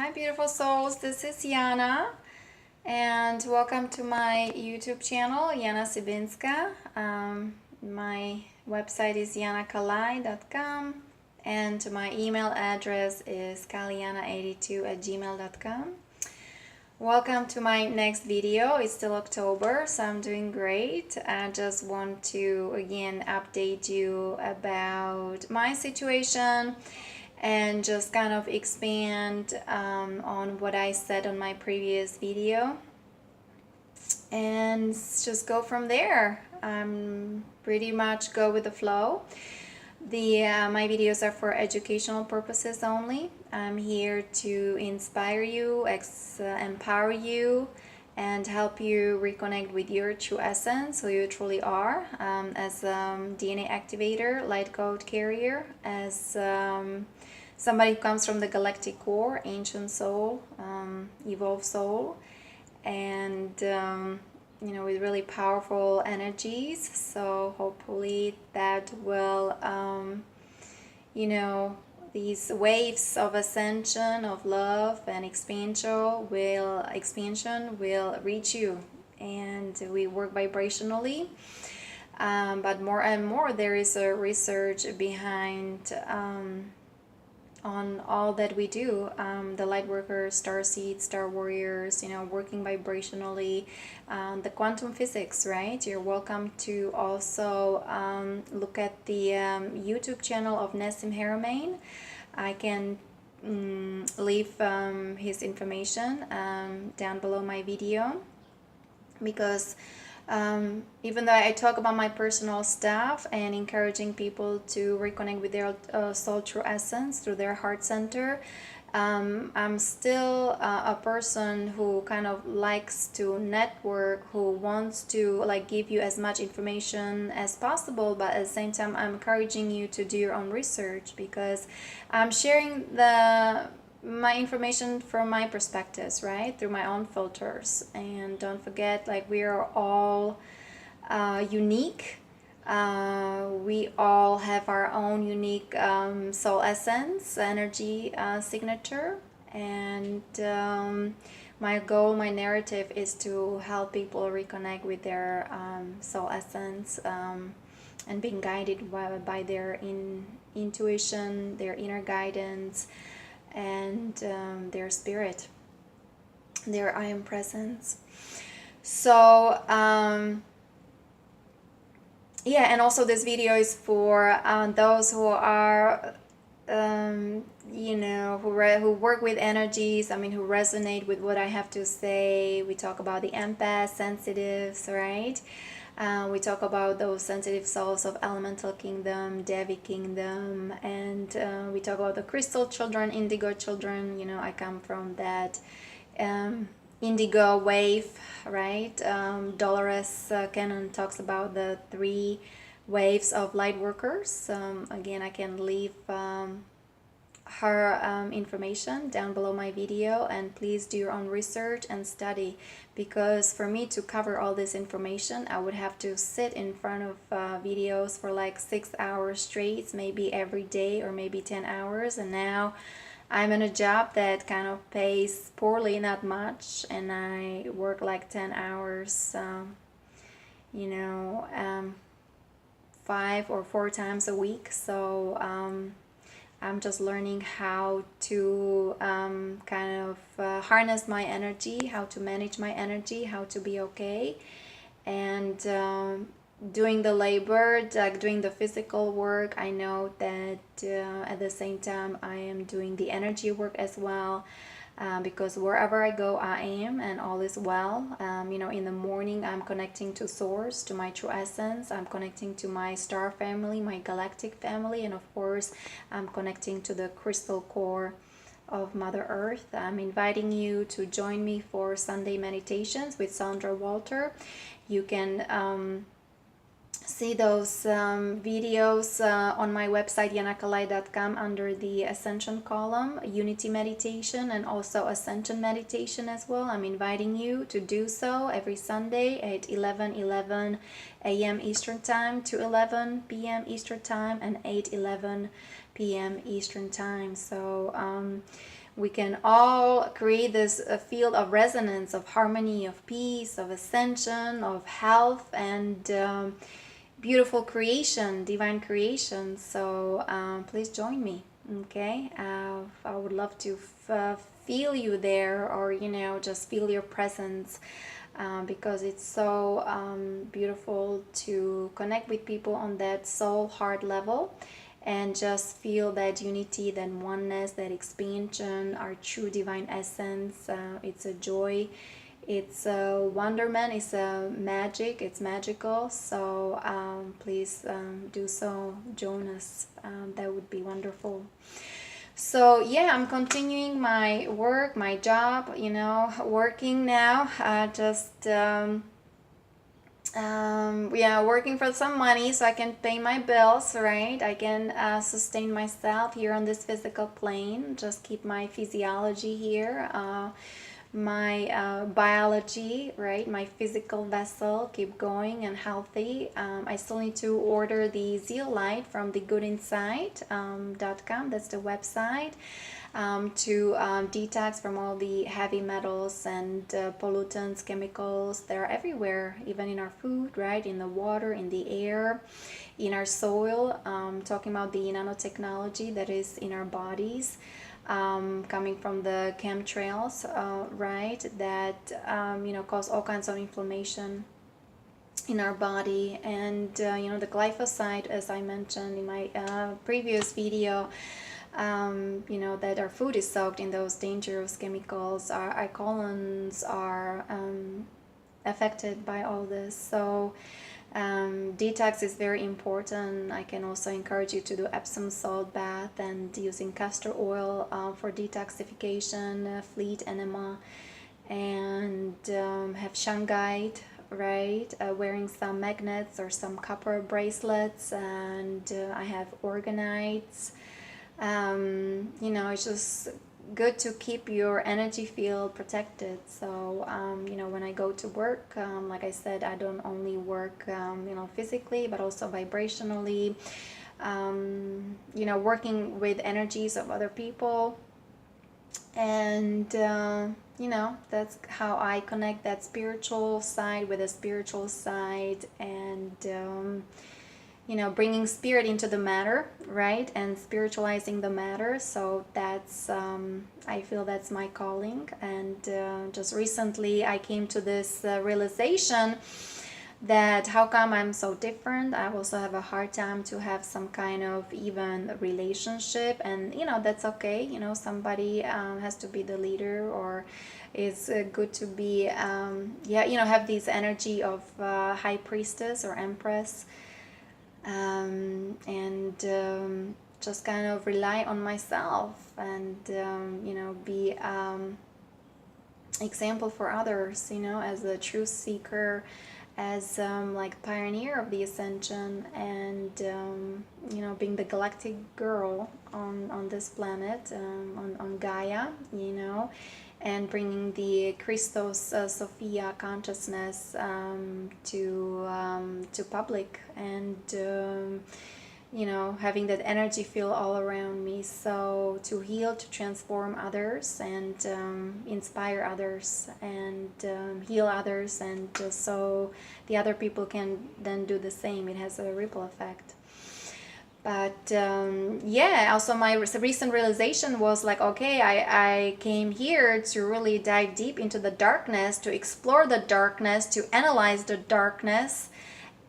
Hi, beautiful souls. This is Yana, and welcome to my YouTube channel, Yana Sibinska. My website is yanakalai.com, and my email address is kaliana82@gmail.com. Welcome to my next video. It's still October, so I'm doing great. I just want to again update you about my situation and just kind of expand on what I said on my previous video and just go from there. Pretty much go with the flow. My videos are for educational purposes only. I'm here to inspire you, empower you, and help you reconnect with your true essence, who you truly are, as a DNA activator, light code carrier, as somebody who comes from the galactic core, ancient soul, evolved soul, and with really powerful energies. So hopefully that will these waves of ascension, of love and expansion will reach you, and we work vibrationally. But more and more there is a research behind on all that we do, the light workers, star seeds, star warriors, working vibrationally, the quantum physics, right? You're welcome to also look at the YouTube channel of Nassim Haramein. I can leave his information down below my video, because even though I talk about my personal stuff and encouraging people to reconnect with their soul true essence through their heart center, I'm still a person who kind of likes to network, who wants to give you as much information as possible, but at the same time I'm encouraging you to do your own research, because I'm sharing my information from my perspectives, right, through my own filters. And don't forget, we are all unique. We all have our own unique soul essence, energy signature, and my goal, my narrative is to help people reconnect with their soul essence, and being guided by their intuition, their inner guidance, and their spirit, their I am presence. So yeah, and also this video is for those who are who work with energies, who resonate with what I have to say. We talk about the empaths, sensitives, right? We talk about those sensitive souls of elemental kingdom, Devi kingdom, and we talk about the crystal children, indigo children. I come from that indigo wave, right? Dolores Cannon talks about the 3 waves of light workers. Again, I can leave her information down below my video, and please do your own research and study, because for me to cover all this information I would have to sit in front of videos for 6 hours straight, maybe every day, or maybe 10 hours, and now I'm in a job that kind of pays poorly, not much, and I work 10 hours 5 or 4 times a week. So I'm just learning how to harness my energy, how to manage my energy, how to be okay, and doing the labor, doing the physical work. I know that at the same time I am doing the energy work as well, because wherever I go I am, and all is well. In the morning I'm connecting to source, to my true essence. I'm connecting to my star family, my galactic family, and of course I'm connecting to the crystal core of Mother Earth. I'm inviting you to join me for Sunday meditations with Sandra Walter. You can see those videos on my website yanakalai.com under the Ascension column, Unity Meditation, and also Ascension Meditation as well. I'm inviting you to do so every Sunday at 11:11 a.m. Eastern Time, to 11 p.m. Eastern Time, and 8:11 p.m. Eastern Time. So we can all create this field of resonance, of harmony, of peace, of ascension, of health, and beautiful creation, divine creation. So please join me. Okay, I would love to feel you there, or just feel your presence, because it's so beautiful to connect with people on that soul heart level, and just feel that unity, that oneness, that expansion, our true divine essence. It's a joy, it's a wonderment, it's a magic, it's magical. So please do so, join us. That would be wonderful. So yeah, I'm continuing my work, my job, working now, yeah, working for some money so I can pay my bills, right? I can sustain myself here on this physical plane, just keep my physiology here, my biology, right? My physical vessel keep going and healthy. I still need to order the zeolite from the goodinside.com. That's the website. To detox from all the heavy metals and pollutants, chemicals that are everywhere, even in our food, right? In the water, in the air, in our soil. Talking about the nanotechnology that is in our bodies, coming from the chemtrails, right? That cause all kinds of inflammation in our body. And the glyphosate, as I mentioned in my previous video, that our food is soaked in those dangerous chemicals. Our colons are affected by all this. So detox is very important. I can also encourage you to do Epsom salt bath and using castor oil for detoxification, fleet enema, and have shungite, right? Wearing some magnets or some copper bracelets, and I have organites. It's just good to keep your energy field protected. So when I go to work, like I said, I don't only work physically, but also vibrationally, working with energies of other people. And that's how I connect that spiritual side with the spiritual side, and bringing spirit into the matter, right? And spiritualizing the matter. So that's, I feel that's my calling. And just recently I came to this realization that how come I'm so different. I also have a hard time to have some kind of even relationship, and that's okay. Somebody has to be the leader, or it's good to be have this energy of high priestess or empress, and just kind of rely on myself, and be example for others, as a truth seeker, as like pioneer of the ascension, and being the galactic girl on this planet, on Gaia, and bringing the Christos Sophia consciousness to public, and having that energy field all around me. So to heal, to transform others, and inspire others, and heal others, and just so the other people can then do the same. It has a ripple effect. But also my recent realization was like, okay, I came here to really dive deep into the darkness, to explore the darkness, to analyze the darkness,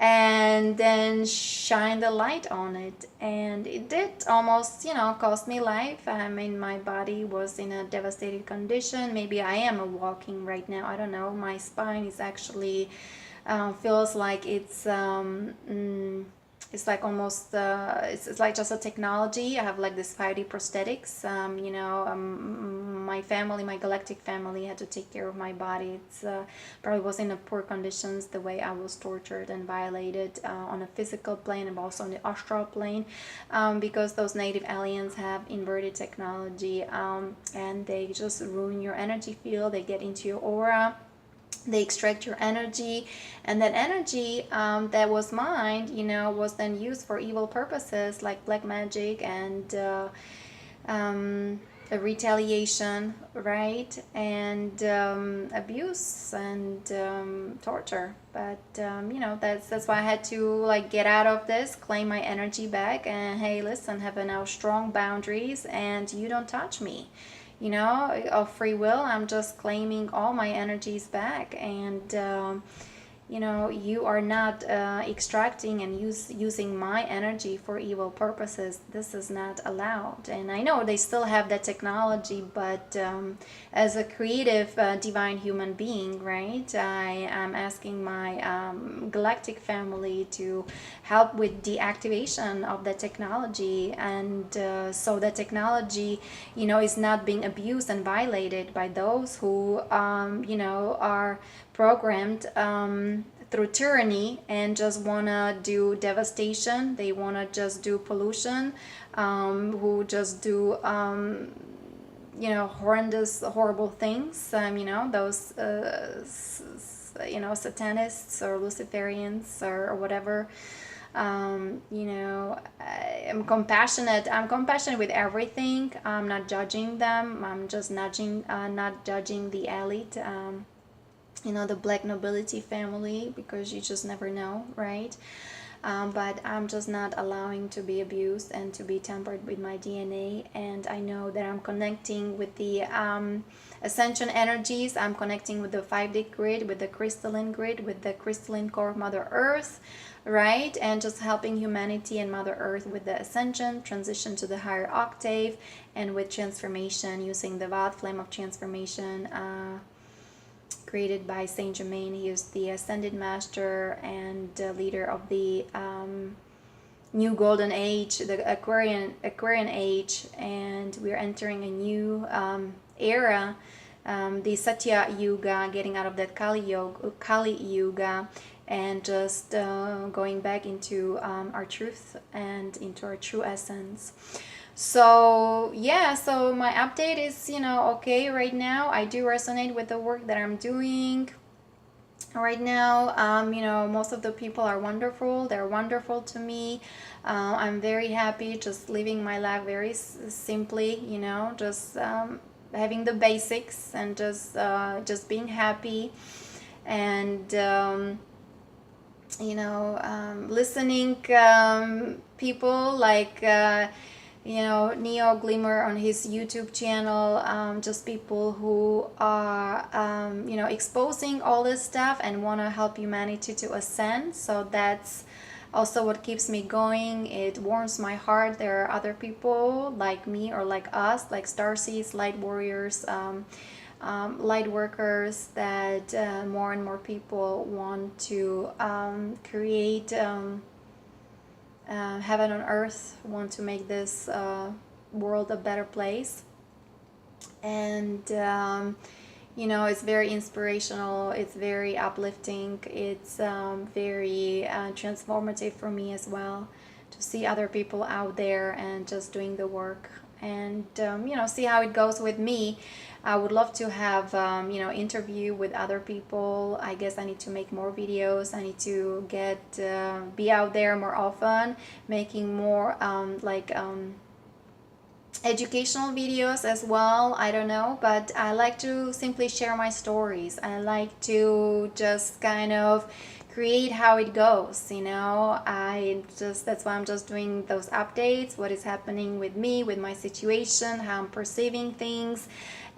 and then shine the light on it. And it did almost, cost me life. I mean, my body was in a devastated condition. Maybe I am a walking right now, I don't know. My spine is actually feels like it's like almost it's like just a technology. I have like this 5D prosthetics. My galactic family had to take care of my body. It's probably was in a poor conditions, the way I was tortured and violated on a physical plane, and also on the astral plane, because those native aliens have inverted technology, and they just ruin your energy field. They get into your aura, they extract your energy, and that energy that was mined, was then used for evil purposes like black magic, and a retaliation, right? And abuse and torture. But that's why I had to like get out of this, claim my energy back, and hey, listen, have now strong boundaries, and you don't touch me. Of free will, I'm just claiming all my energies back, and you are not extracting and using my energy for evil purposes. This is not allowed. And I know they still have that technology, but as a creative divine human being, right, I am asking my galactic family to help with the activation of the technology, and so the technology is not being abused and violated by those who are programmed through tyranny and just want to do devastation. They want to just do pollution, who just do horrendous, horrible things. Those satanists or Luciferians or whatever. I'm compassionate. I'm compassionate with everything. I'm not judging them. I'm just not judging the elite. The black nobility family, because you just never know, right? But I'm just not allowing to be abused and to be tampered with my DNA. And I know that I'm connecting with the Ascension energies. I'm connecting with the 5D grid, with the crystalline grid, with the crystalline core of Mother Earth, right? And just helping humanity and Mother Earth with the Ascension, transition to the higher octave, and with transformation using the violet flame of transformation created by Saint Germain. He is the Ascended Master and leader of the new golden age, the Aquarian age, and we're entering a new era, the Satya Yuga, getting out of that Kali Yuga, and just going back into our truth and into our true essence. So yeah, so my update is okay right now. I do resonate with the work that I'm doing right now. Most of the people are wonderful. They're wonderful to me. I'm very happy, just living my life very simply, just having the basics and just being happy, and listening people like Neo Glimmer on his YouTube channel, just people who are exposing all this stuff and want to help humanity to ascend. So that's also what keeps me going. It warms my heart. There are other people like me or like us, like starseeds, light warriors, light workers, that more and more people want to create heaven on earth, want to make this world a better place. And it's very inspirational, it's very uplifting, it's very transformative for me as well, to see other people out there and just doing the work, and see how it goes with me. I would love to have interview with other people. I guess I need to make more videos. I need to be out there more often, making more educational videos as well. I don't know, but I like to simply share my stories. I like to just kind of create how it goes. That's why I'm just doing those updates, what is happening with me, with my situation, how I'm perceiving things,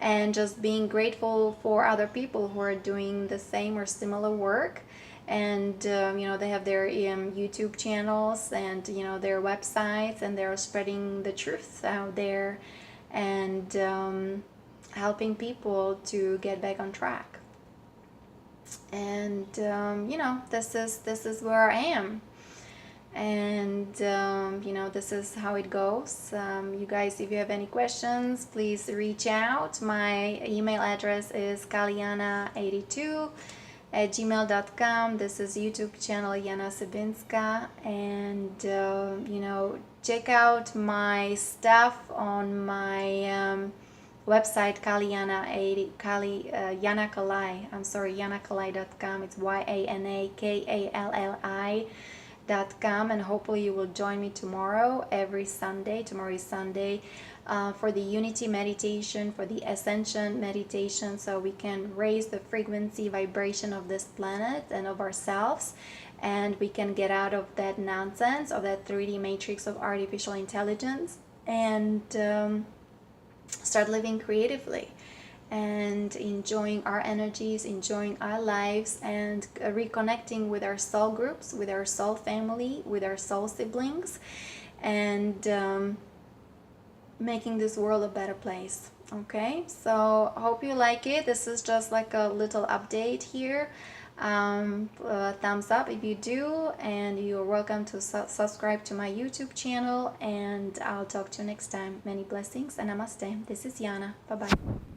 and just being grateful for other people who are doing the same or similar work. And they have their YouTube channels and their websites, and they're spreading the truth out there, and helping people to get back on track. And this is where I am. And this is how it goes. You guys, if you have any questions, please reach out. My email address is kaliana82@gmail.com. This is YouTube channel Yana Sabinska, and check out my stuff on my website yanakalai.com. It's YANAKALLI.com, and hopefully you will join me tomorrow. Tomorrow is Sunday. for the unity meditation, for the ascension meditation, so we can raise the frequency vibration of this planet and of ourselves, and we can get out of that nonsense, of that 3D matrix of artificial intelligence, and start living creatively and enjoying our energies, enjoying our lives, and reconnecting with our soul groups, with our soul family, with our soul siblings, and making this world a better place. Okay, so hope you like it. This is just like a little update here. Thumbs up if you do, and you're welcome to subscribe to my YouTube channel, and I'll talk to you next time. Many blessings and namaste. This is Yana. Bye bye.